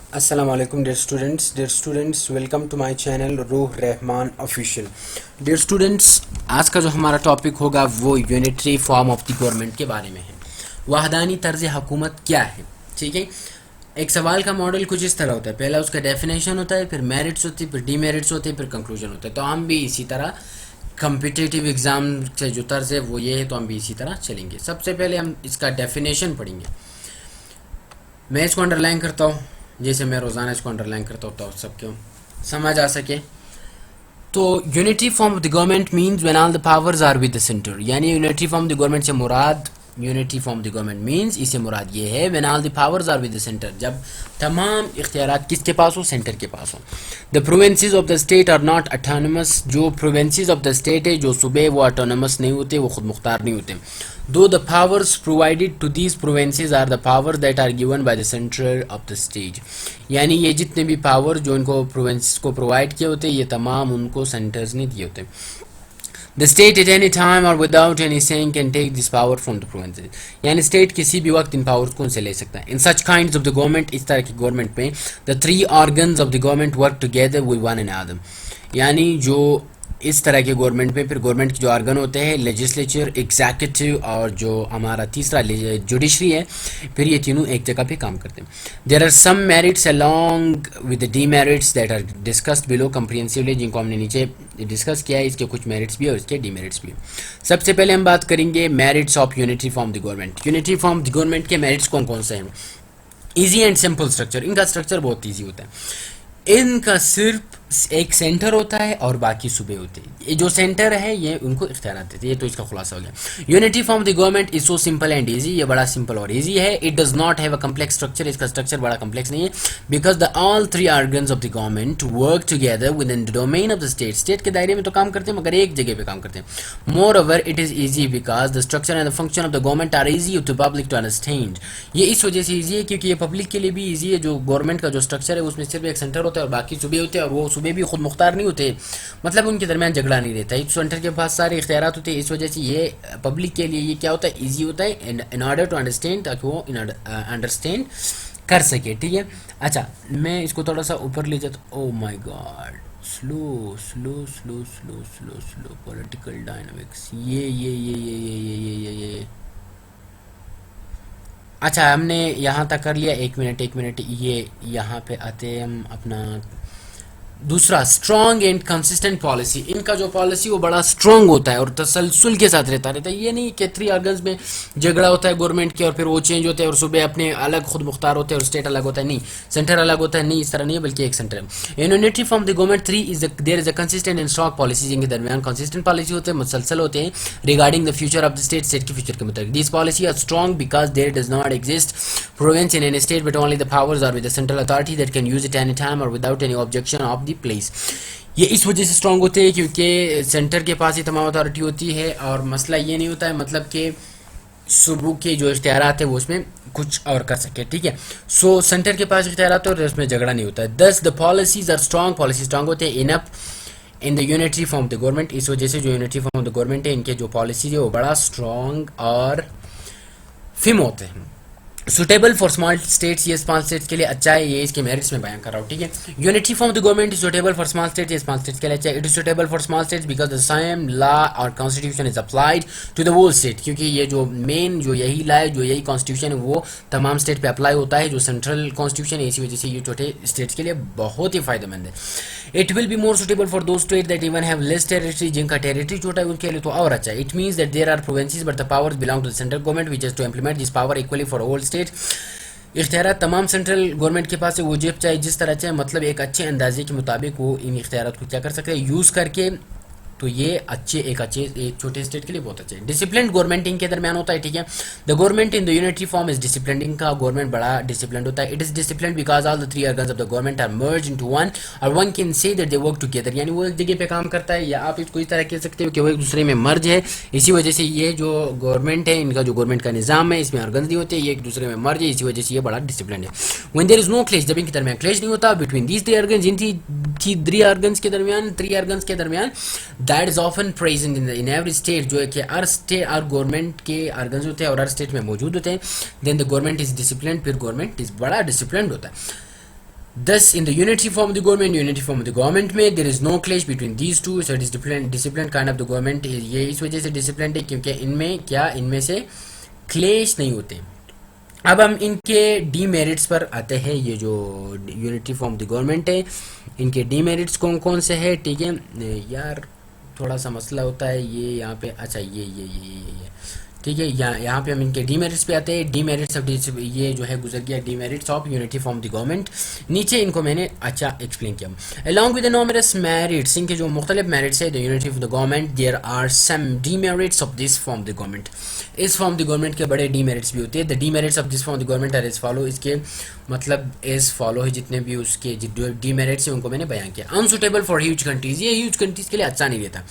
अस्सलाम वालेकुम dear students welcome to my channel Ruh Rahman official. Dear students, आज का जो हमारा टॉपिक होगा वो unitary form of the government के बारे में है। वहदानी तर्ज हुकूमत क्या है? ठीक है, एक सवाल का मॉडल कुछ इस तरह होता है। पहला उसका डेफिनेशन होता है, फिर मेरिट्स होती है, फिर डीमेरिट्स होती है, फिर कंक्लूजन होता है। तो हम भी इसी तरह कम्पिटिटिव एग्ज़ाम से जो तर्ज है वो ये है, तो हम भी इसी तरह चलेंगे। सबसे पहले हम इसका डेफिनेशन पढ़ेंगे। मैं इसको अंडरलाइन करता हूँ, जैसे मैं रोज़ाना इसको अंडरलाइन करता हूँ तो सबको समझ आ सके। तो unitary form of the government means when all the powers are with the centre. यानी unitary form of the government से मुराद, unitary form of the government means इससे मुराद ये है when all the powers are with the centre, जब तमाम इख्तियारात किसके पास हो? सेंटर के पास हो। The provinces of the state are not autonomous. जो प्रोविंसेस ऑफ द स्टेट है, जो सूबे, वो ऑटोनमस नहीं होते, वो खुद मुख्तार नहीं होते। Though the powers provided to these provinces are the powers that are given by the center of the state। यानी ये जितने भी पावर जो इनको प्रोविंसेस को प्रोवाइड किए होते हैं, ये तमाम उनको सेंटर्स ने दिए होते हैं। The state at any time or without any saying can take this power from the provinces। यानी स्टेट किसी भी वक्त इन पावर्स को उनसे ले सकता है। In such kinds of the government, इस तरह की गवर्नमेंट में the three organs of the government work together with one another। यानी जो इस तरह के गवर्नमेंट में फिर गवर्नमेंट के जो ऑर्गन होते हैं, लेजिस्लेचर, एग्जीक्यूटिव और जो हमारा तीसरा जुडिशरी है, फिर ये तीनों एक जगह पे काम करते हैं। There are some merits along with the demerits that are discussed below comprehensively, जिनको हमने नीचे डिस्कस किया है। इसके कुछ मेरिट्स भी है और इसके डीमेरिट्स भी है। सबसे पहले हम बात करेंगे merits of unitary form the government. Unitary form the government के मेरिट्स कौन कौन से हैं? Easy and simple structure. इनका स्ट्रक्चर बहुत ईजी होता है। इनका सिर्फ एक सेंटर होता है और बाकी सूबे होते हैं। ये जो सेंटर है ये उनको इख्तियार देते हैं। ये तो इसका खुलासा हो गया। Unity form the government is so simple and easy. ये बड़ा सिंपल और इजी है। It does not have a complex structure. इसका स्ट्रक्चर बड़ा कम्प्लेक्स नहीं है, because the all three organs of the government work together with in the domain of the state. State के दायरे में तो काम करते हैं मगर एक जगह पे काम करते हैं। Moreover it is easy because the structure and the function of the government are easy to public to understand. ये इस वजह से ईजी है क्योंकि ये पब्लिक के लिए भी ईजी है। जो गवर्नमेंट का जो स्ट्रक्चर है उसमें सिर्फ एक सेंटर होता है और बाकी सूबे होते हैं, और वो सूबे भी खुद मुख्तार नहीं होते, मतलब उनके दरमियान झगड़ा नहीं रहता। एक सेंटर के पास सारे इख्तियारात होते हैं। इस वजह से ये पब्लिक के लिए ये क्या होता है? इजी होता है इन ऑर्डर टू अंडरस्टैंड, ताकि वो अंडरस्टैंड कर सके। ठीक है, अच्छा मैं इसको थोड़ा सा ऊपर ले जाता। Oh my God, slow slow slow slow slow slow political dynamics. ये अच्छा, हमने यहाँ तक कर लिया। एक मिनट, ये यहाँ पे आते हैं हम अपना दूसरा, स्ट्रॉन्ग एंड कंसिस्टेंट पॉलिसी। इनका जो पॉलिसी वो बड़ा स्ट्रॉन्ग होता है और तसलसल के साथ रहता है। ये नहीं कि थ्री ऑर्गन्स में झगड़ा होता है गवर्नमेंट के और फिर वो चेंज होते हैं और सूबे अपने अलग खुद मुख्तार होते हैं और स्टेट अलग होता है। नहीं, सेंटर अलग होता है। नहीं, इस तरह नहीं है, बल्कि एक सेंटर है। In unitary form the government three is there is a consistent and strong policy. जिनके दरमियान कंसिस्टेंट पॉलिसी होते हैं, मुसलसल होते हैं regarding the future of the state. State के फ्यूचर के मुताबिक this policy are strong because there does not exist province in any state but only the powers are with the central authority that can use it any time और without any objection of the place. ये इस वजह से strong होते हैं क्योंकि centre के पास ही तमाम अथॉरिटी होती है और मसला ये नहीं होता है, मतलब कि सूबों के जो इख्तियारात है वो उसमें कुछ और कर सके। ठीक है, सो सेंटर के पास इख्तियारात है और उसमें झगड़ा नहीं होता है। Thus the policies are strong. Policy strong होते हैं enough in the unitary form of the government. इस वजह से जो unitary form of the government है, इनके जो पॉलिसीज है वो बड़ा स्ट्रॉन्ग और फिम होते हैं। Suitable for small states. ये स्मॉल स्टेट्स के लिए अच्छा है। ये इसके मेरिट्स में बयान कर रहा हूँ। ठीक है, unitary form of the government is suitable for small states. ये स्मॉल स्टेट्स के लिए अच्छा है। It is suitable for small states because the same law और constitution is applied to the whole state. क्योंकि ये जो मेन जो यही लॉ है, जो यही कॉन्स्टिट्यूशन है, वो तमाम स्टेट पे अप्लाई होता है, जो सेंट्रल कॉन्स्टिट्यूशन है। इसी वजह से ये छोटे स्टेट्स के लिए बहुत ही फायदेमंद है। It will be more suitable for दो state that even have less territory. जिनका टेरिटरी छोटा है उनके लिए तो और अच्छा है। It means that there are provinces but the powers belong to the central government which is to implement this power equally for all state. इख्तियार तमाम सेंट्रल गवर्नमेंट के पास है, वो जब चाहे जिस तरह चाहे, मतलब एक अच्छे अंदाजे के मुताबिक वो इन इख्तियार को क्या कर सकते हैं, यूज़ करके। तो ये एक छोटे स्टेट के लिए बहुत अच्छे। डिसिप्लिन गवर्नमेंट इनके दरमियान होता है। ठीक है, the government in the unitary form is discipline. इनका गवर्नमेंट बड़ा डिसिप्लिन होता है। It is discipline because all the three organs of the government are merge into one और one can say that they work together. यानी वो एक जगह पे काम करता है, या आप इसको इस तरह कह सकते हो कि वो एक दूसरे में मर्ज है। इसी वजह से ये जो गवर्नमेंट है, इनका जो गवर्नमेंट का निज़ाम है, इसमें ऑर्गन्स नहीं होते, ये एक दूसरे में मर्ज है। इसी वजह से ये बड़ा डिसिप्लिन है। व्हेन देयर इज नो क्लेश, जब इनके दरमियान क्लेश नहीं होता between these three organs, in three organs के दरमियान, that is often present in every state. जो है कि हर स्टेट और गवर्नमेंट के ऑर्गन्स होते हैं और हर स्टेट में मौजूद होते हैं। Then the government is discipline. फिर गवर्नमेंट इज बड़ा डिसिप्लिन होता है। Thus, in the unitary form of the government, unity form of the government में there is no clash between these two, so it is disciplined kind of the government. ये इस वजह से disciplined है क्योंकि इनमें से क्लेश नहीं होते। अब हम इनके डीमेरिट्स पर आते हैं। ये जो unity form of the government है, इनके डीमेरिट्स कौन कौन से हैं? ठीक है यार, थोड़ा सा मसला होता है ये यहाँ पे। अच्छा ये ठीक है, यहाँ पे हम इनके डीमेरिट्स पे आते हैं। डीमेरिट्स ऑफ ये जो है गुजर गया demerits of unity form the government. नीचे इनको मैंने अच्छा एक्सप्लेन किया। Along with the numerous merits, इनके जो मुख्तलिफ मेरिट्स है the unity of the government, there are some demerits of this form the government. इस फॉर्म द गवर्नमेंट के बड़े डीमेरिट्स भी होते हैं। The demerits of this form the government are as follow, इसके मतलब एज फॉलो है, जितने भी उसके डीमेरिट्स हैं उनको मैंने बयान किया। अनसुटेबल फॉर ह्यूज कंट्रीज, ये ह्यूज कंट्रीज के लिए अच्छा नहीं रहता।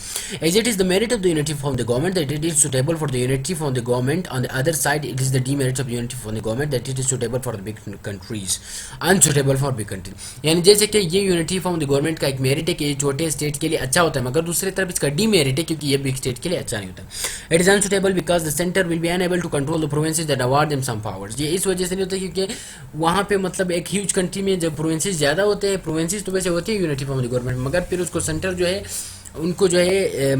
As it is the merit of the unity form the government that it is suitable for the unity form the government, on the other side it is the demerits of unity form the government that it is suitable for the big countries, unsuitable for big country. यानी जैसे कि ये unity form the government का एक merit है कि ये छोटे स्टेट के लिए अच्छा होता है, मगर दूसरी तरफ इसका डीमेरिट है क्योंकि ये बिग स्टेट के लिए अच्छा नहीं होता। It is unsuitable because the centre will be unable to control the provinces that award them some powers. ये इस वजह से नहीं होता क्योंकि वहाँ पे मतलब एक ह्यूज कंट्री में जब प्रोविंसेस ज़्यादा होते हैं, प्रोविंसेस तो वैसे होती है unity form of the government, मगर फिर उसको सेंटर जो है उनको जो है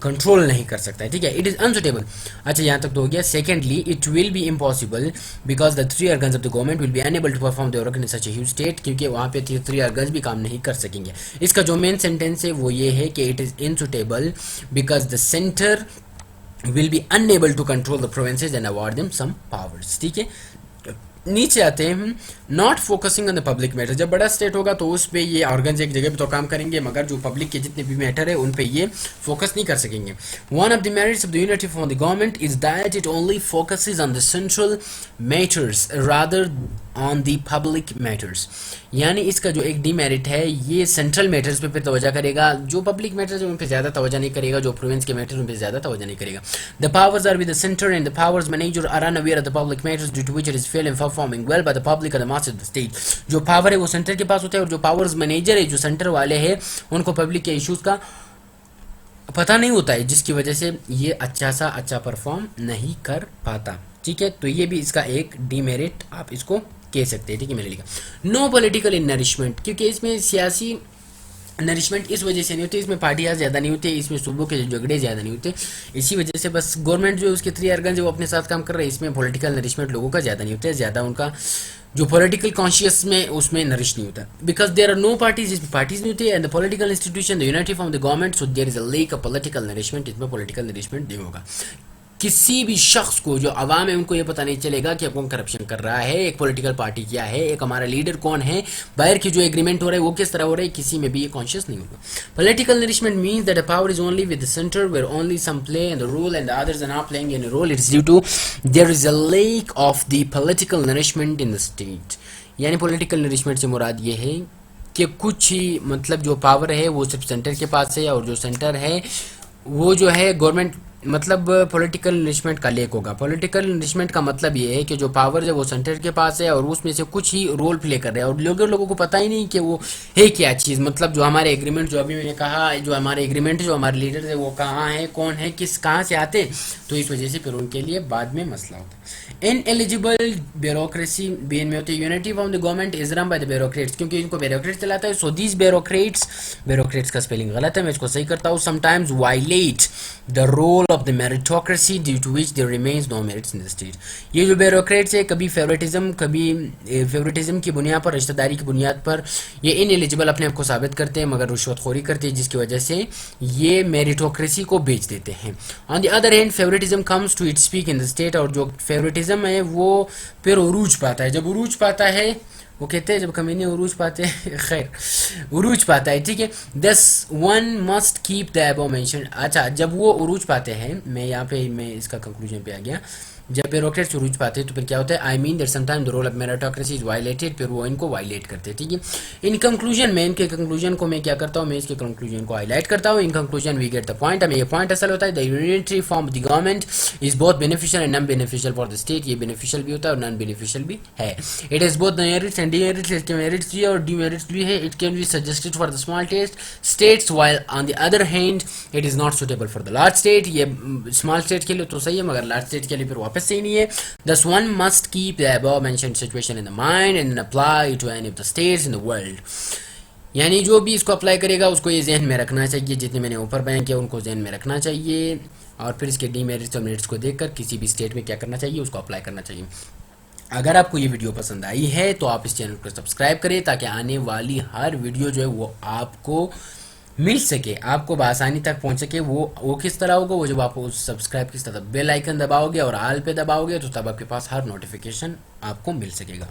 कंट्रोल नहीं कर सकता है। ठीक है, इट इज़ अनसुटेबल। अच्छा यहाँ तक तो हो गया। Secondly, it will be impossible because the 3 organs of the government will be unable to perform the work in such a huge state, क्योंकि वहाँ पे 3 organs भी काम नहीं कर सकेंगे। इसका जो मेन सेंटेंस है वो ये है कि it is unsuitable because the centre will be unable to control the provinces and award them some powers। ठीक है, नीचे आते हैं हम। Not focusing on the public matter, जब बड़ा स्टेट होगा तो उस पर ये ऑर्गन्स एक जगह पे तो काम करेंगे, मगर जो पब्लिक के जितने भी मैटर है उन पे ये फोकस नहीं कर सकेंगे। One of the merits of the unity form the government is that it only focuses on the central matters rather on the public matters. यानी इसका जो एक डीमेरिट है, ये सेंट्रल मैटर्स पे तवज्जो करेगा, जो पब्लिक मैटर्स है उन पे ज़्यादा तवज्जो नहीं करेगा, जो प्रोविंस के मैटर्स उन पे ज़्यादा तवज्जो नहीं करेगा। The powers are with the centre and the powers manager are unaware of the public matters due to which it is fail in performing well by the public and the mass of the state. जो power है वो centre के पास होता है, और जो powers manager है, जो सेंटर वाले हैं, उनको पब्लिक के इश्यूज़ का पता नहीं होता है, जिसकी वजह से ये अच्छा परफॉर्म नहीं कर पाता। ठीक है, तो ये भी इसका एक डीमेरिट आप इसको कह सकते हैं। ठीक है, मैंने लिखा नो पॉलिटिकल नरिशमेंट, क्योंकि इसमें सियासी नरिशमेंट इस वजह से नहीं होती, इसमें पार्टियाँ ज़्यादा नहीं होती, इसमें सूबों के झगड़े ज़्यादा नहीं होते, इसी वजह से बस गवर्नमेंट जो उसके 3 organs जो अपने साथ काम कर रहे हैं, इसमें पॉलिटिकल नरिशमेंट लोगों का ज़्यादा नहीं होता है, ज़्यादा उनका जो पॉलिटिकल कॉन्शियस में उसमें नरिश नहीं होता, because there are no parties, इसमें पार्टीज नहीं होती, and the political institution the unity form the government, so there is a lack of political nourishment, इसमें पॉलिटिकल नरिशमेंट नहीं होगा। किसी भी शख्स को जो अवाम है उनको ये पता नहीं चलेगा कि कौन करप्शन कर रहा है, एक पॉलिटिकल पार्टी क्या है, एक हमारा लीडर कौन है, बाहर की जो एग्रीमेंट हो रहा है वो किस तरह हो रहा है, किसी में भी ये कॉन्शियस नहीं होगा। Political nourishment means that the power is only with the centre where only some play in the role and the others are not playing any role, it's due to there is a lack of the political nourishment in the state. यानी political nourishment से मुराद ये है कि कुछ ही मतलब जो power है वो सिर्फ सेंटर के पास है, और जो सेंटर है वो जो है गवर्नमेंट, मतलब पॉलिटिकल नरिशमेंट का लेक होगा। पॉलिटिकल नरिशमेंट का मतलब ये है कि जो पावर है वो सेंटर के पास है, और उसमें से कुछ ही रोल प्ले कर रहे हैं, और लोगों को पता ही नहीं कि वो है क्या चीज़। मतलब जो हमारे एग्रीमेंट, जो अभी मैंने कहा, जो हमारे एग्रीमेंट, जो हमारे लीडर है वो कहाँ है, कौन है, कहाँ से आते, तो इस वजह से फिर उनके लिए बाद में मसला होता है। इन एलिजिबल ब्यूरोक्रेसी बीन में होती है। Unity form the government is run by the bureaucrats, क्योंकि इनको ब्यूरोक्रेट्स चलाता है। सो दीज ब्यूरोक्रेट्स का स्पेलिंग गलत है, मैं इसको सही करता हूँ। Sometimes violate the role of the meritocracy due to which there remains no merits in the state. ये जो ब्यूरोक्रेट्स है, कभी फेवरेटिज्म की बुनियाद पर, रिश्तेदारी की बुनियाद पर ये इन एलिजिबल अपने आप को साबित करते हैं, मगर रुश्वतखोरी करते हैं, जिसकी वजह से ये मेरिटोक्रेसी को बेच देते हैं। On the other hand favouritism comes to its peak in the state, और जो फेवरेटिज्म है वो फिर उरूज पाता है। जब उरूज पाता है, वो कहते हैं जब कमीने उरूज पाते हैं, खैर उरूज पाता है, ठीक है। Thus one must keep the above mention. अच्छा, जब वो उरूज पाते हैं, मैं यहाँ पे मैं इसका कंक्लूजन पे आ गया, जब ब्यूरोक्रेट्स उरूज पाते हैं तो फिर क्या होता है, I mean that sometime the role of meritocracy is violated, फिर वो इनको वायलेट करते हैं, ठीक है। इन कंक्लूजन में, इनके कंक्लूजन को मैं क्या करता हूँ, मैं इसके कंक्लूजन को हाईलाइट करता हूँ। In conclusion we get the point, हमें ये पॉइंट असल होता है, the unitary form of the government is both beneficial and non beneficial for the state. ये बेनिफिशियल भी होता है और नॉन बेनिफिशियल भी है। It is both merits and demerits, इसके मेरिट्स भी है और डीमेरिट्स भी है। It can be suggested for the small states while on the other hand it is not suitable for the large state. ये small state के लिए तो सही है, मगर लार्ज स्टेट के लिए फिर वापस से ही नहीं है। Thus one must keep the above mentioned situation in the mind and apply to any of the states in the world. यानी जो भी इसको अप्लाई करेगा उसको ये जहन में रखना चाहिए, जितने मैंने ऊपर बयान किया उनको जहन में रखना चाहिए, और फिर इसके डीमेरिट्स और मेरिट्स को देखकर किसी भी स्टेट में क्या करना चाहिए उसको अप्लाई करना चाहिए। अगर आपको ये वीडियो पसंद आई है तो आप इस चैनल को सब्सक्राइब करें ताकि आने वाली हर वीडियो जो है वो आपको मिल सके, आपको बआसानी तक पहुंच सके। वो किस तरह होगा, वो जब आप उस सब्सक्राइब किस तरह बेल आइकन दबाओगे और आल पे दबाओगे तो तब आपके पास हर नोटिफिकेशन आपको मिल सकेगा।